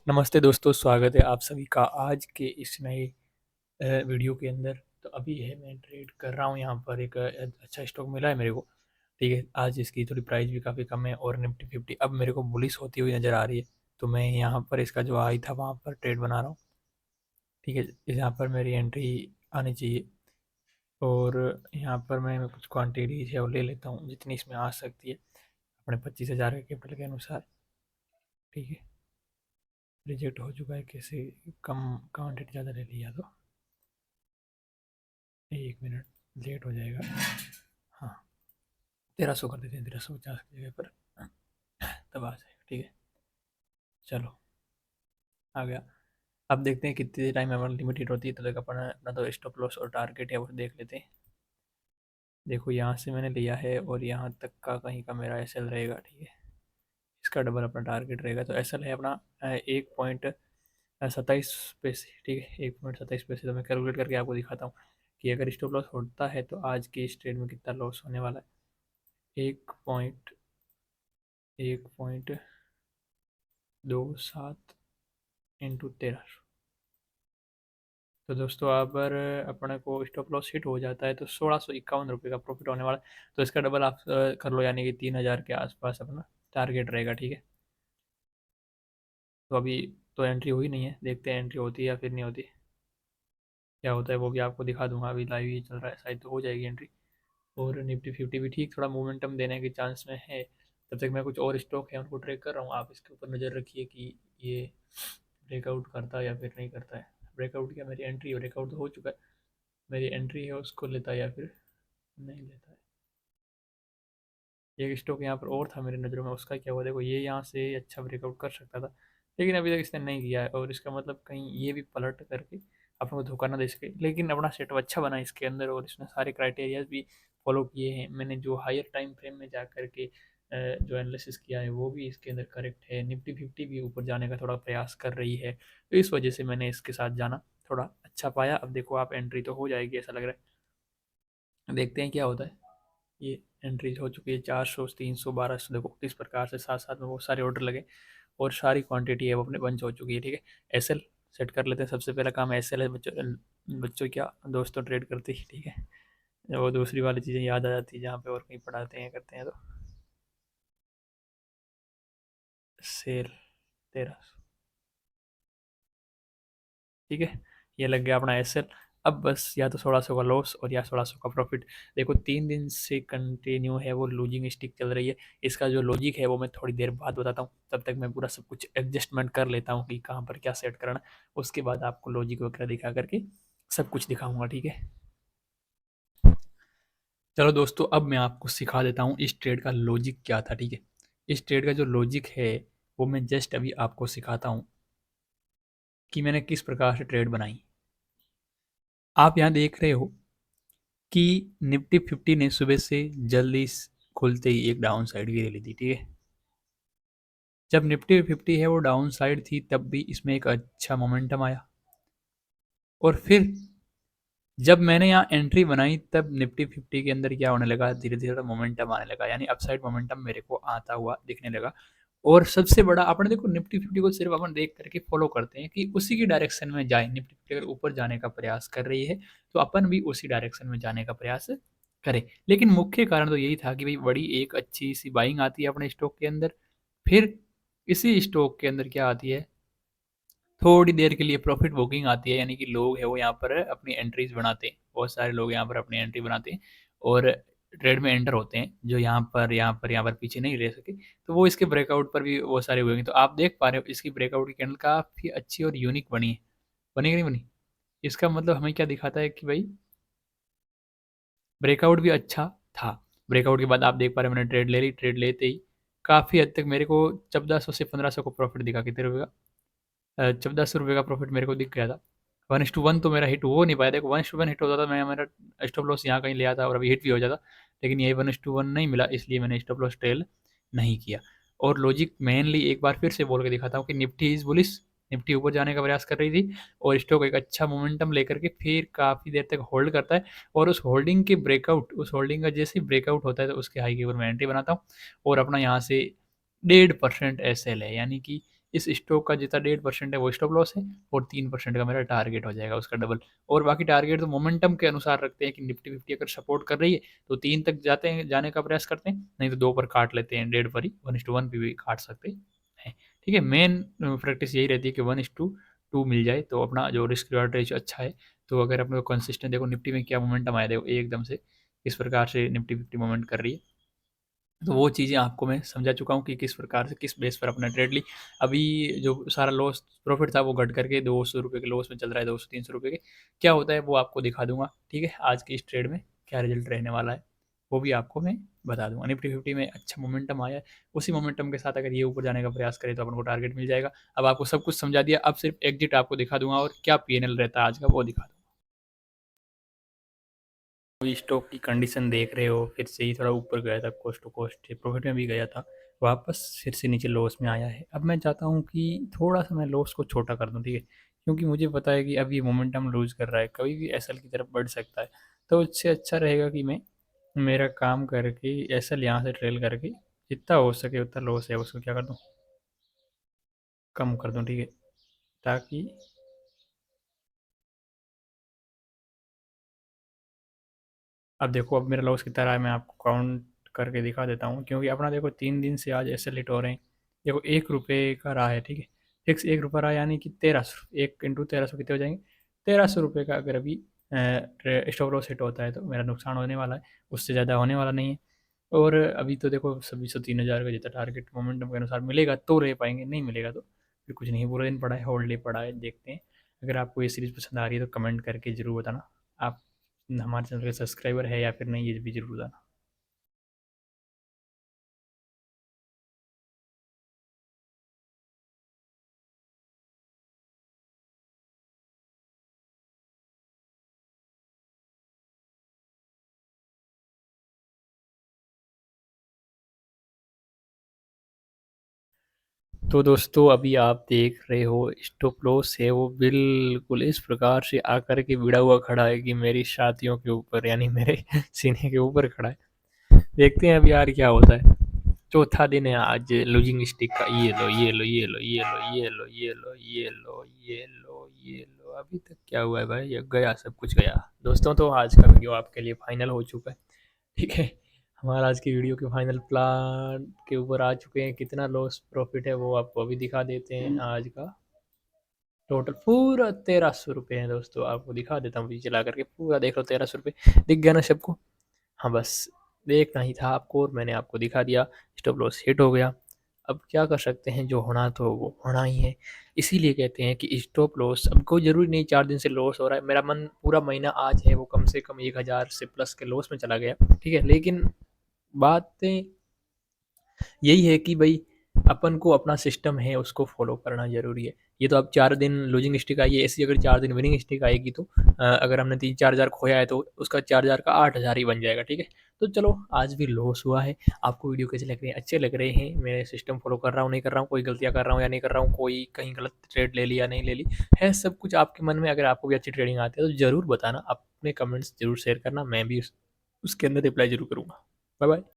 नमस्ते दोस्तों, स्वागत है आप सभी का आज के इस नए वीडियो के अंदर। तो अभी है मैं ट्रेड कर रहा हूँ यहाँ पर एक अच्छा स्टॉक मिला है मेरे को। ठीक है, आज इसकी थोड़ी प्राइस भी काफ़ी कम है और निफ्टी 50 अब मेरे को बुलिश होती हुई नज़र आ रही है। तो मैं यहाँ पर इसका जो हाई था वहाँ पर ट्रेड बना रहा हूँ। ठीक है, यहाँ पर मेरी एंट्री आनी चाहिए और यहाँ पर मैं कुछ क्वान्टिटीज है वो ले लेता हूँ जितनी इसमें आ सकती है अपने 25,000 के कैपिटल के अनुसार। ठीक है, रिजेक्ट हो चुका है, कैसे कम क्वान्टिटी ज़्यादा ले लिया तो 1 मिनट लेट हो जाएगा। हाँ, 1300 कर देते हैं, 1350 की जगह पर तब आ जाएगा। ठीक है, चलो आ गया। अब देखते हैं कितने टाइम हमारी लिमिटेड होती है, तो तक अपना अपना तो स्टॉप लॉस और टारगेट है वो देख लेते हैं। देखो यहाँ से मैंने लिया है और यहाँ तक का कहीं का मेरा एस एल रहेगा। ठीक है, इसका डबल अपना टारगेट रहेगा। तो एस एल है अपना 1.27 पैसे। ठीक है, 1.27 पैसे। तो मैं कैलकुलेट करके आपको दिखाता हूँ कि अगर स्टॉप लॉस होता है तो आज के इस ट्रेड में कितना लॉस होने वाला है। 1.17 इंटू 13। तो दोस्तों अगर अपने को स्टॉप लॉस हिट हो जाता है तो 1651 रुपये का प्रॉफिट होने वाला है। तो इसका डबल आप कर लो, यानी कि 3,000 के आसपास अपना टारगेट रहेगा। ठीक है, तो अभी तो एंट्री हुई नहीं है, देखते हैं एंट्री होती है या फिर नहीं होती। क्या होता है वो भी आपको दिखा दूंगा, अभी लाइव ही चल रहा है, शायद तो हो जाएगी एंट्री। और निफ्टी 50 भी ठीक थोड़ा मोमेंटम देने के चांस में है। तब तक मैं कुछ और स्टॉक है उनको ट्रेक कर रहा हूँ, आप इसके ऊपर नज़र रखिए कि ये ब्रेकआउट करता है या फिर नहीं करता है। ब्रेकआउट क्या, मेरी एंट्री ब्रेकआउट तो हो चुका है, मेरी एंट्री है उसको लेता है या फिर नहीं लेता है। एक स्टॉक यहाँ पर और था मेरी नज़रों में, उसका क्या हुआ देखो, ये यहाँ से अच्छा ब्रेकआउट कर सकता था लेकिन अभी तक इसने नहीं किया है। और इसका मतलब कहीं ये भी पलट करके अपने को धोखा ना दे सके, लेकिन अपना सेटअप अच्छा बना इसके अंदर और इसने सारे क्राइटेरियाज भी फॉलो किए हैं। मैंने जो हायर टाइम फ्रेम में जा करके जो एनालिसिस किया है वो भी इसके अंदर करेक्ट है। निफ्टी 50 भी ऊपर जाने का थोड़ा प्रयास कर रही है, तो इस वजह से मैंने इसके साथ जाना थोड़ा अच्छा पाया। अब देखो आप, एंट्री तो हो जाएगी ऐसा लग रहा है, देखते हैं क्या होता है। ये एंट्रीज हो चुकी है 400, 300, 1200। देखो किस प्रकार से साथ साथ में बहुत सारे ऑर्डर लगे और सारी क्वांटिटी है वो अपने बंच हो चुकी है। ठीक है, एस एल सेट कर लेते हैं। सबसे पहला काम एस एल है। बच्चों बच्चों क्या दोस्तों ट्रेड करते ही। ठीक है, वो दूसरी वाली चीज़ें याद आ जाती है जहाँ पे और कहीं पढ़ाते हैं करते हैं। तो सेल 1300। ठीक है, ये लग गया अपना एस एल। अब बस या तो 1600 का लॉस और या 1600 का प्रॉफिट। देखो 3 दिन से कंटिन्यू है वो लूजिंग स्टिक चल रही है। इसका जो लॉजिक है वो मैं थोड़ी देर बाद बताता हूँ, तब तक मैं पूरा सब कुछ एडजस्टमेंट कर लेता हूँ कि कहाँ पर क्या सेट करना। उसके बाद आपको लॉजिक वगैरह दिखा करके सब कुछ दिखाऊंगा। ठीक है, चलो दोस्तों अब मैं आपको सिखा देता हूँ इस ट्रेड का लॉजिक क्या था। ठीक है, इस ट्रेड का जो लॉजिक है वो मैं जस्ट अभी आपको सिखाता हूँ कि मैंने किस प्रकार से ट्रेड बनाई। आप यहाँ देख रहे हो कि निफ्टी 50 ने सुबह से जल्दी खुलते ही एक डाउन साइड गिर ली थी। ठीक है, जब निफ्टी 50 है वो डाउन साइड थी तब भी इसमें एक अच्छा मोमेंटम आया और फिर जब मैंने यहाँ एंट्री बनाई तब निफ्टी 50 के अंदर क्या होने लगा, धीरे धीरे मोमेंटम आने लगा, यानी अपसाइड मोमेंटम मेरे को आता हुआ दिखने लगा। और सबसे बड़ा अपन देखो निफ्टी 50 को सिर्फ अपन देख करके फॉलो करते हैं कि उसी की डायरेक्शन में जाए। निफ्टी 50 अगर ऊपर जाने का प्रयास कर रही है तो अपन भी उसी डायरेक्शन में जाने का प्रयास करें। लेकिन मुख्य कारण तो यही था कि भाई बड़ी एक अच्छी सी बाइंग आती है अपने स्टॉक के अंदर, फिर इसी स्टॉक के अंदर क्या आती है, थोड़ी देर के लिए प्रॉफिट बुकिंग आती है, यानी कि लोग है वो यहाँ पर अपनी एंट्रीज बनाते हैं। बहुत सारे लोग यहाँ पर अपनी एंट्री बनाते हैं और ट्रेड में एंटर होते हैं जो यहाँ पर पीछे नहीं रह सके। तो वो इसके ब्रेकआउट पर भी बहुत सारे हुए हैं। तो आप देख पा रहे हो इसकी ब्रेकआउट की कैंडल काफ़ी अच्छी और यूनिक बनी है। बनी कि नहीं बनी? इसका मतलब हमें क्या दिखाता है कि भाई ब्रेकआउट भी अच्छा था। ब्रेकआउट के बाद आप देख पा रहे हो मैंने ट्रेड ले ली, ट्रेड लेते ही काफ़ी हद तक मेरे को 1400 से 1500 को प्रॉफिट दिखा, कितने रुपये का, 1400 रुपये का प्रॉफिट मेरे को दिख गया था। 1:1 तो मेरा हिट हो नहीं पाया। देखो 1:1 हिट होता था मैं मेरा स्टॉप लॉस यहाँ कहीं ले आता और अभी हिट भी हो जाता, लेकिन यही 1:1 नहीं मिला, इसलिए मैंने स्टॉप लॉस ट्रेल नहीं किया। और लॉजिक मेनली एक बार फिर से बोल के दिखाता हूँ कि निफ्टी इज बुलिश, निफ्टी ऊपर जाने का प्रयास कर रही थी और स्टॉक एक अच्छा मोमेंटम लेकर के फिर काफ़ी देर तक होल्ड करता है। और उस होल्डिंग के ब्रेकआउट, उस होल्डिंग का जैसे ही ब्रेकआउट होता है तो उसके हाई के ऊपर मैं एंट्री बनाता हूँ और अपना यहाँ से 1.5% एस एल है, यानी कि इस स्टॉक का जितना 1.5% है वो स्टॉप लॉस है, और 3% का मेरा टारगेट हो जाएगा उसका डबल। और बाकी टारगेट तो मोमेंटम के अनुसार रखते हैं कि निफ्टी फिफ्टी अगर सपोर्ट कर रही है तो 3 तक जाते हैं, जाने का प्रयास करते हैं, नहीं तो 2 पर काट लेते हैं, 1.5 पर ही 1:1 पे भी काट सकते हैं। ठीक है, मेन प्रैक्टिस यही रहती है कि 1:2 मिल जाए तो अपना जो रिस्क रिवार्ड रेशियो अच्छा है। तो अगर अपने को कंसिस्टेंट देखो निफ्टी में क्या मोमेंटम आया, देखो एकदम से किस प्रकार से निफ्टी फिफ्टी मोमेंट कर रही है, तो वो चीज़ें आपको मैं समझा चुका हूँ कि किस प्रकार से किस बेस पर अपना ट्रेड ली। अभी जो सारा लॉस प्रॉफिट था वो घट करके 200 रुपये के लॉस में चल रहा है, 200-300 रुपये के। क्या होता है वो आपको दिखा दूंगा, ठीक है, आज के इस ट्रेड में क्या रिजल्ट रहने वाला है वो भी आपको मैं बता दूंगा। निफ्टी फिफ्टी में अच्छा मोमेंटम आया है, उसी मोमेंटम के साथ अगर ये ऊपर जाने का प्रयास करें तो अपन को टारगेट मिल जाएगा। अब आपको सब कुछ समझा दिया, अब सिर्फ एग्जिट आपको दिखा दूंगा और क्या पीएनएल रहता है आज का वो दिखा दूंगा। अभी स्टॉक की कंडीशन देख रहे हो, फिर से ही थोड़ा ऊपर गया था, कोस्ट टू कोस्ट प्रॉफिट में भी गया था, वापस फिर से नीचे लॉस में आया है। अब मैं चाहता हूँ कि थोड़ा सा मैं लॉस को छोटा कर दूँ, ठीक है, क्योंकि मुझे पता है कि अब ये मोमेंटम लूज कर रहा है, कभी भी एसएल की तरफ बढ़ सकता है। तो इससे अच्छा रहेगा कि मैं मेरा काम करके एसएल यहाँ से ट्रेल करके जितना हो सके उतना लॉस है उसको क्या कर दूँ, कम कर दूँ, ठीक है, ताकि अब देखो अब मेरा लॉस कितना रहा है, मैं आपको काउंट करके दिखा देता हूँ, क्योंकि अपना देखो 3 दिन से आज ऐसे लेट हो रहे हैं। देखो 1 रुपये का रहा है, ठीक है, फिक्स 1 रुपये रहा, यानी कि 1300, 1 × 1300 कितने हो जाएंगे, 1300 रुपये का अगर अभी स्टॉप लॉस हिट होता है तो मेरा नुकसान होने वाला है, उससे ज़्यादा होने वाला नहीं है। और अभी तो देखो सभी 3,000 का जितना टारगेट मोमेंटम के अनुसार मिलेगा तो रह पाएंगे, नहीं मिलेगा तो फिर कुछ नहीं, पूरा दिन पड़ा है, होल्ड डे पड़ा है, देखते हैं। अगर आपको ये सीरीज़ पसंद आ रही है तो कमेंट करके ज़रूर बताना, आप हमारे चैनल के सब्सक्राइबर है या फिर नहीं, ये भी जरूर बताना। तो दोस्तों अभी आप देख रहे हो स्टॉप लॉस है वो बिल्कुल इस प्रकार से आकर के भिड़ा हुआ खड़ा है कि मेरी छातियों के ऊपर, यानी मेरे सीने के ऊपर खड़ा है। देखते हैं अभी यार क्या होता है। चौथा दिन है आज लूजिंग स्टिक का, ये लो ये लो ये लो ये लो ये लो ये लो ये लो ये लो ये लो, अभी तक क्या हुआ है भाई, ये गया, सब कुछ गया। दोस्तों तो आज का वीडियो आपके लिए फाइनल हो चुका है, ठीक है, हमारा आज की वीडियो के फाइनल प्लान के ऊपर आ चुके हैं। कितना लॉस प्रॉफिट है वो आपको अभी दिखा देते हैं। आज का टोटल पूरा 1300 रुपये है दोस्तों, आपको दिखा देता हूँ चला करके, पूरा देख लो 1300 रुपये, दिख गया ना सबको। हाँ बस देखना ही था आपको और मैंने आपको दिखा दिया, स्टॉप लॉस हिट हो गया। अब क्या कर सकते हैं, जो होना तो वो होना ही है। इसीलिए कहते हैं कि स्टॉप लॉस, अब कोई ज़रूरी नहीं 4 दिन से लॉस हो रहा है, मेरा मन पूरा महीना आज है वो कम से कम 1000 से प्लस के लॉस में चला गया, ठीक है, लेकिन बातें यही है कि भाई अपन को अपना सिस्टम है उसको फॉलो करना जरूरी है। ये तो अब 4 दिन लूजिंग स्टिक आई है, ऐसी अगर 4 दिन विनिंग स्टिक आएगी तो अगर हमने 3-4 हज़ार खोया है तो उसका 4 हज़ार का 8 हज़ार ही बन जाएगा, ठीक है। तो चलो आज भी लॉस हुआ है, आपको वीडियो कैसे लग रहे हैं, अच्छे लग रहे हैं, मैं सिस्टम फॉलो कर रहा हूँ नहीं कर रहा हूँ, कोई गलतियाँ कर रहा हूँ या नहीं कर रहा हूँ, कोई कहीं गलत ट्रेड ले लिया नहीं ले ली है, सब कुछ आपके मन में। अगर आपको भी अच्छी ट्रेडिंग आती है तो ज़रूर बताना, अपने कमेंट्स जरूर शेयर करना, मैं भी उसके अंदर रिप्लाई जरूर करूँगा। Bye bye.